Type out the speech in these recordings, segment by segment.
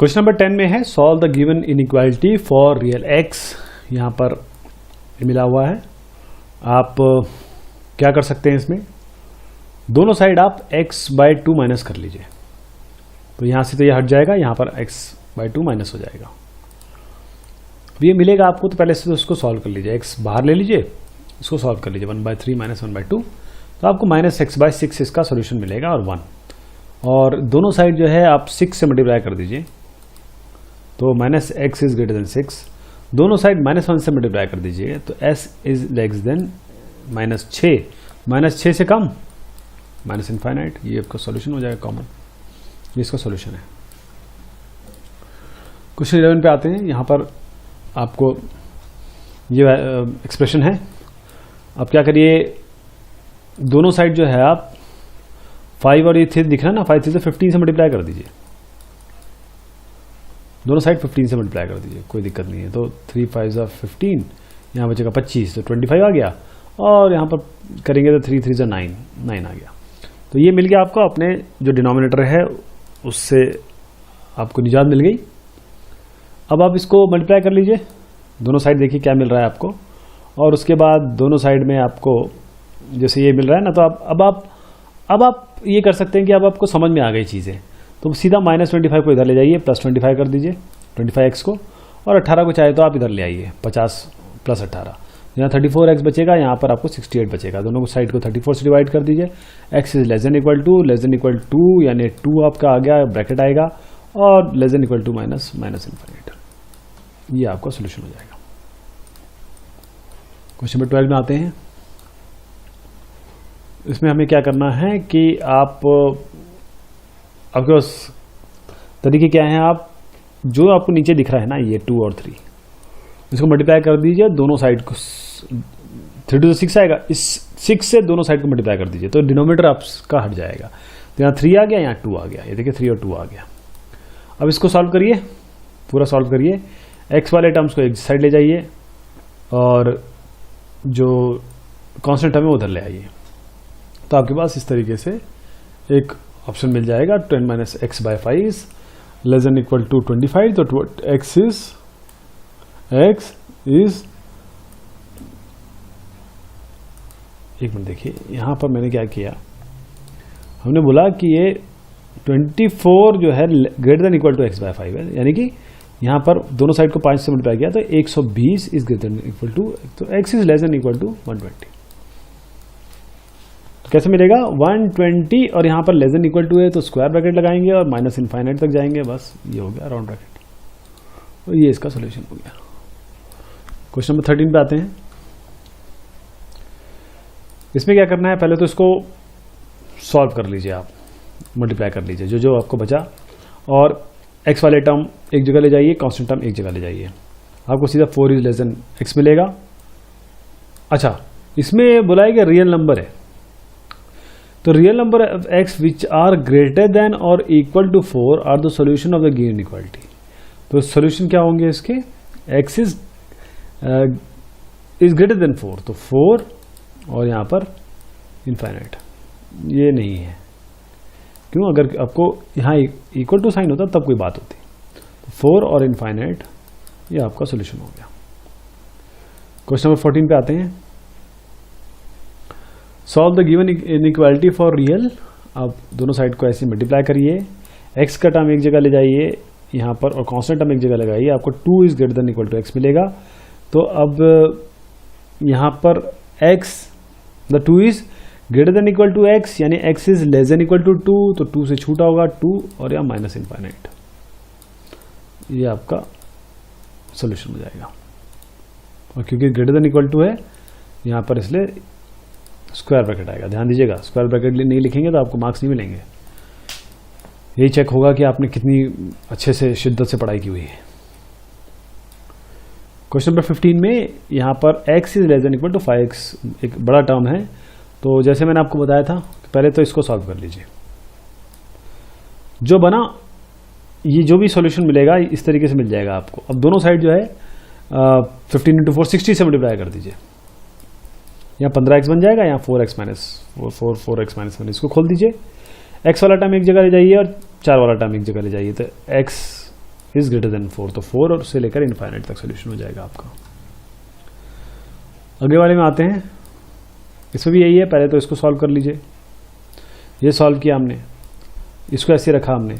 Question number 10 में है solve the given inequality for real x. यहाँ पर मिला हुआ है। आप क्या कर सकते हैं, इसमें दोनों साइड आप x/2 माइनस कर लीजिए। तो यहाँ से तो ये हट जाएगा, यहाँ पर x/2 माइनस हो जाएगा। अब ये मिलेगा आपको, तो पहले से तो उसको सॉल्व कर लीजिए। x बाहर ले लीजिए, इसको सॉल्व कर लीजिए। 1/3 माइनस 1/2, तो आपको -x/6 इसका सोल्यूशन मिलेगा और 1। और दोनों साइड जो है आप 6 से मल्टीप्लाई कर दीजिए, तो -x इज ग्रेटर देन 6। दोनों साइड -1 से मल्टीप्लाई कर दीजिए, तो s इज लेस देन -6। -6 से कम -इनफाइनाइट। ये आपका सॉल्यूशन हो जाएगा कॉमन। ये इसका सॉल्यूशन है। क्वेश्चन 11 पे आते हैं। यहाँ पर आपको ये एक्सप्रेशन है। अब क्या करिए, दोनों साइड जो है आप 5 और ये 3 दिख रहा है ना, 5 3 से 15 से मल्टीप्लाई कर दीजिए। दोनों साइड 15 से मल्टीप्लाई कर दीजिए, कोई दिक्कत नहीं है। तो 3 5 15, यहाँ बचेगा 25, तो 25 आ गया। और यहाँ पर करेंगे तो 3 3 9 आ गया। तो ये मिल गया आपको। अपने जो डिनोमिनेटर है उससे आपको निजात मिल गई। अब आप इसको मल्टीप्लाई कर लीजिए, दोनों साइड देखिए क्या मिल रहा है आपको। और उसके बाद दोनों साइड में आपको जैसे ये मिल रहा है ना, तो अब आप ये कर सकते हैं कि अब आपको समझ में आ गई चीज़ें। तो सीधा -25 को इधर ले जाइए, +25 कर दीजिए 25x को। और 18 को चाहे तो आप इधर ले आइए, 50 + 18। यहाँ 34x बचेगा, यहाँ पर आपको 68 बचेगा। दोनों साइड को 34 से डिवाइड कर दीजिए। x is less than equal to यानी 2 आपका आ गया, ब्रैकेट आएगा। और less than equal to minus infinite. ये आपका सोल्यूशन हो जाएगा। क्वेश्चन नंबर 12 में आते हैं। इसमें हमें क्या करना है कि आपके पास तरीके क्या हैं। आप जो आपको नीचे दिख रहा है ना, ये 2 और 3, इसको मल्टीप्लाई कर दीजिए दोनों साइड को। 3 to 6 आएगा, इस 6 से दोनों साइड को मल्टीप्लाई कर दीजिए, तो डिनोमिनेटर आपका हट जाएगा। तो यहाँ 3 आ गया, यहाँ 2 आ गया। ये देखिए 3 और 2 आ गया। अब इसको सॉल्व करिए, पूरा सॉल्व करिए। x वाले टर्म्स को एक साइड ले जाइए और जो कांस्टेंट टर्म है उधर ले आइए। तो आपके पास इस तरीके से एक ऑप्शन मिल जाएगा। 10 - x/5 less than equal to 25। तो x इज एक मिनट देखिए, यहां पर मैंने क्या किया, हमने बोला कि ये 24 जो है greater than equal to x/5 है। यानी कि यहां पर दोनों साइड को 5 से मल्टीप्लाई किया, तो 120 is greater than equal to, तो x is less than equal to 120। कैसे मिलेगा 120, और यहाँ पर लेस देन इक्वल टू है तो स्क्वायर ब्रैकेट लगाएंगे और -इनफाइनाइट तक जाएंगे। बस ये हो गया राउंड ब्रैकेट। तो ये इसका सोल्यूशन हो गया। क्वेश्चन नंबर 13 पे आते हैं। इसमें क्या करना है, पहले तो इसको सॉल्व कर लीजिए, आप मल्टीप्लाई कर लीजिए जो आपको बचा। और x वाले टर्म एक जगह ले जाइए, कांस्टेंट टर्म एक जगह ले जाइए। आपको सीधा 4 इज लेस देन x मिलेगा। अच्छा, इसमें बोला है कि रियल नंबर है, तो real number of x which are greater than और equal to 4 are the solution of the given equality. तो सॉल्यूशन क्या होंगे इसके, x इज ग्रेटर देन 4, तो 4 और यहाँ पर इनफाइनाइट। ये नहीं है, क्यों? अगर आपको यहाँ इक्वल टू साइन होता तब कोई बात होती। तो 4 और इनफाइनाइट, ये आपका सॉल्यूशन हो गया। क्वेश्चन नंबर 14 पे आते हैं। Solve the given inequality for real. अब दोनों साइड को ऐसे मल्टीप्लाई करिए। x का टर्म एक जगह ले जाइए यहाँ पर, और कांस्टेंट टर्म एक जगह लगाइए। आपको 2 is greater than equal to x मिलेगा। तो अब यहाँ पर the 2 is greater than equal to x, यानी x is less than equal to 2, तो 2 से छूटा होगा 2, और यहाँ -इनफाइनाइट। ये आपका सोल्यूशन हो जाएगा। और क्योंकि ग्रेटर देन इक्वल टू है यहाँ पर, इसलिए स्क्वायर ब्रैकेट आएगा। ध्यान दीजिएगा, स्क्वायर ब्रैकेट नहीं लिखेंगे तो आपको मार्क्स नहीं मिलेंगे। यही चेक होगा कि आपने कितनी अच्छे से शिद्दत से पढ़ाई की हुई है। क्वेश्चन नंबर 15 में यहाँ पर x is less than equal to 5x एक बड़ा टर्म है। तो जैसे मैंने आपको बताया था, पहले तो इसको सॉल्व कर लीजिए। जो बना, ये जो भी सॉल्यूशन मिलेगा इस तरीके से मिल जाएगा आपको। अब दोनों साइड जो है 15 × 4 60 से मल्टीप्लाई कर दीजिए। यहाँ 15x बन जाएगा, यहाँ 4x -4 इसको खोल दीजिए। x वाला टर्म एक जगह ले जाइए और 4 वाला टर्म एक जगह ले जाइए। तो x इज ग्रेटर देन 4, तो 4 और से लेकर इनफाइनाइट तक सोल्यूशन हो जाएगा आपका। अगले वाले में आते हैं, इसमें भी यही है। पहले तो इसको सॉल्व कर लीजिए, ये सॉल्व किया हमने, इसको ऐसे रखा हमने,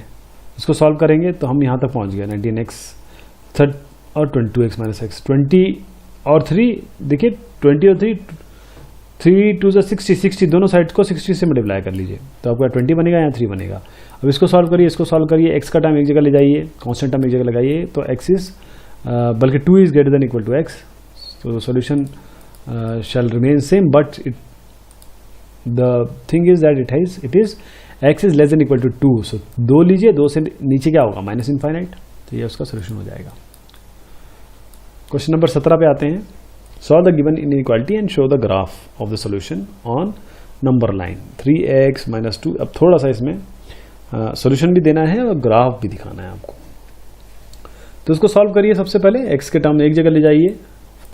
इसको सॉल्व करेंगे तो हम यहाँ तक पहुँच गए 19x थर्ड और 22x माइनस एक्स, 20 और 3, देखिए 20 और 3 2 जा 60 दोनों साइड को 60 से मल्टीप्लाई कर लीजिए तो आपका 20 बनेगा या 3 बनेगा। अब इसको सॉल्व करिए, इसको सॉल्व करिए, x का टर्म एक जगह ले जाइए, कांस्टेंट टर्म एक जगह लगाइए, तो x इज बल्कि 2 is greater than equal to x, तो solution shall remain same, but the thing is that it is x is less than equal to 2, so 2 लीजिए, 2 से नीचे क्या होगा माइनस इनफाइनाइट, तो ये उसका सोल्यूशन हो जाएगा। क्वेश्चन नंबर 17 पे आते हैं। Solve the given inequality and show the graph of the solution on number line 3x minus 2। अब थोड़ा सा इसमें सोल्यूशन भी देना है और ग्राफ भी दिखाना है आपको, तो इसको सॉल्व करिए। सबसे पहले x के टर्म एक जगह ले जाइए,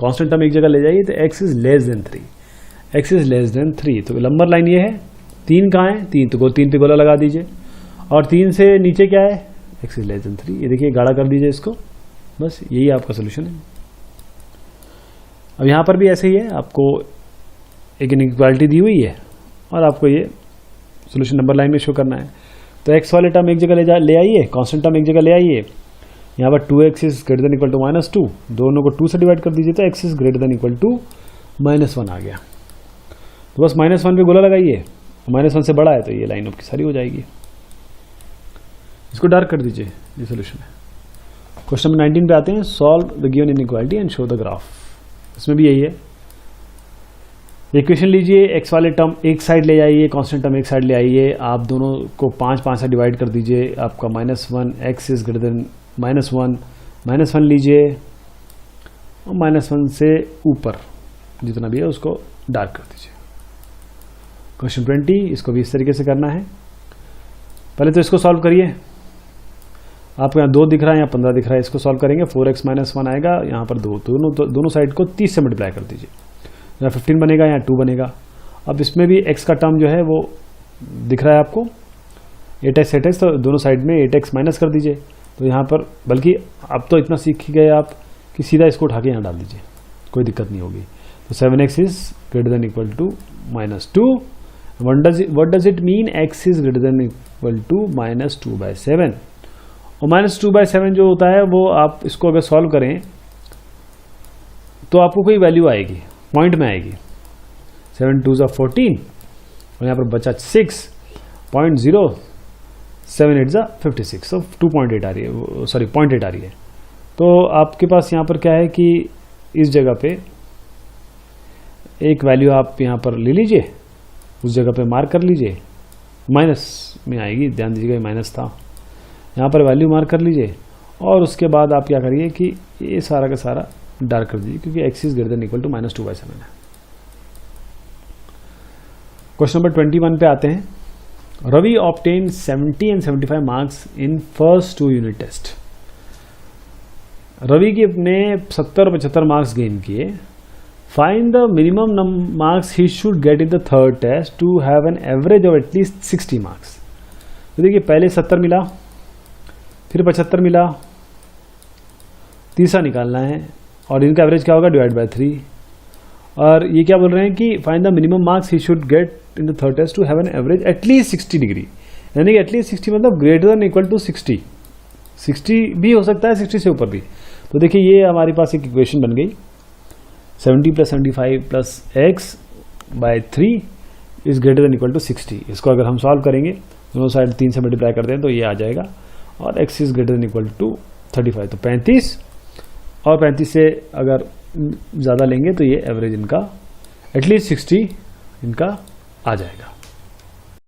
कांस्टेंट टर्म एक जगह ले जाइए, तो x is less then 3, x is less then 3, तो नंबर लाइन ये है। 3 कहाँ है, 3, तो 3 पे गोला लगा दीजिए, और 3 से नीचे क्या है, x इज लेस देन 3, ये देखिए गाढ़ा कर दीजिए इसको, बस यही आपका सोल्यूशन है। अब यहाँ पर भी ऐसे ही है, आपको एक इनइक्वालिटी दी हुई है और आपको ये सोल्यूशन नंबर लाइन में शो करना है, तो x वाले टर्म एक जगह ले आइए, कांस्टेंट टर्म एक जगह ले आइए, यहाँ पर 2x is greater than equal to minus 2, दोनों को 2 से डिवाइड कर दीजिए, तो x is greater than equal to minus 1 आ गया, तो बस माइनस 1 पे गोला लगाइए, माइनस 1 से बड़ा है तो ये लाइन आपकी सारी हो जाएगी। इसको डार्क कर दीजिए, ये सोल्यूशन है। क्वेश्चन नंबर 19 पे आते हैं। Solve the given inequality and show the graph, इसमें भी यही है। इक्वेशन लीजिए, x वाले टर्म एक साइड ले जाइए, कांस्टेंट टर्म एक साइड ले आइए, आप दोनों को 5 से डिवाइड कर दीजिए, आपका -1 x इज ग्रेटर देन -1 लीजिए, और -1 से ऊपर जितना भी है उसको डार्क कर दीजिए। क्वेश्चन 20, इसको भी इस तरीके से करना है। पहले तो इसको सॉल्व करिए, आपको यहाँ 2 दिख रहा है, यहाँ 15 दिख रहा है, इसको सॉल्व करेंगे, 4x माइनस 1 आएगा, यहाँ पर 2, दोनों साइड को 30 से मल्टीप्लाई कर दीजिए, यहाँ 15 बनेगा, यहाँ 2 बनेगा। अब इसमें भी x का टर्म जो है वो दिख रहा है आपको 8x, तो दोनों साइड में 8x माइनस कर दीजिए, तो यहाँ पर बल्कि अब तो इतना सीख गए आप कि सीधा इसको उठा के यहाँ डाल दीजिए, कोई दिक्कत नहीं होगी। तो 7x is greater than equal to -2, what does it mean, x is greater than equal to -2/7, और -2/7 जो होता है वो आप इसको अगर सॉल्व करें तो आपको कोई वैल्यू आएगी, पॉइंट में आएगी, 7 2 जा 14, और यहाँ पर बचा 6, 0.0, 7 8 जा 56, तो 2.8 आ रही है, सॉरी 0.8 आ रही है। तो आपके पास यहाँ पर क्या है कि इस जगह पे एक वैल्यू आप यहाँ पर ले लीजिए, उस जगह पे मार्क कर लीजिए, माइनस में आएगी, ध्यान दीजिएगा माइनस था, यहाँ पर वैल्यू मार्क कर लीजिए, और उसके बाद आप क्या करिए कि ये सारा का सारा डार्क कर दीजिए, क्योंकि x is greater than equal to -2/7 है। क्वेश्चन नंबर 21 पे आते हैं। Ravi obtain 70 and 75 marks in first 2 unit test. Ravi की अपने 70 और 75 मार्क्स गेन किए। Find the minimum marks he should get in the third test to have an average of at least 60 marks. तो देखिए पहले 70 मिला, फिर 75 मिला, तीसरा निकालना है, और इनका एवरेज क्या होगा, डिवाइड बाय 3। और ये क्या बोल रहे हैं कि find the minimum marks he should get in the third test to have an average at least 60 degree, यानी कि एटलीस्ट 60 मतलब ग्रेटर देन इक्वल टू 60 भी हो सकता है, 60 से ऊपर भी। तो देखिए ये हमारे पास एक इक्वेशन बन गई, 70 + 75 + x by 3 is greater than equal to 60। इसको अगर हम सॉल्व करेंगे, दोनों साइड 3 से मल्टीप्लाई कर दें तो ये आ जाएगा, और x is greater than equal to 35, तो 35, और 35 से अगर ज़्यादा लेंगे तो ये एवरेज इनका एटलीस्ट 60 इनका आ जाएगा।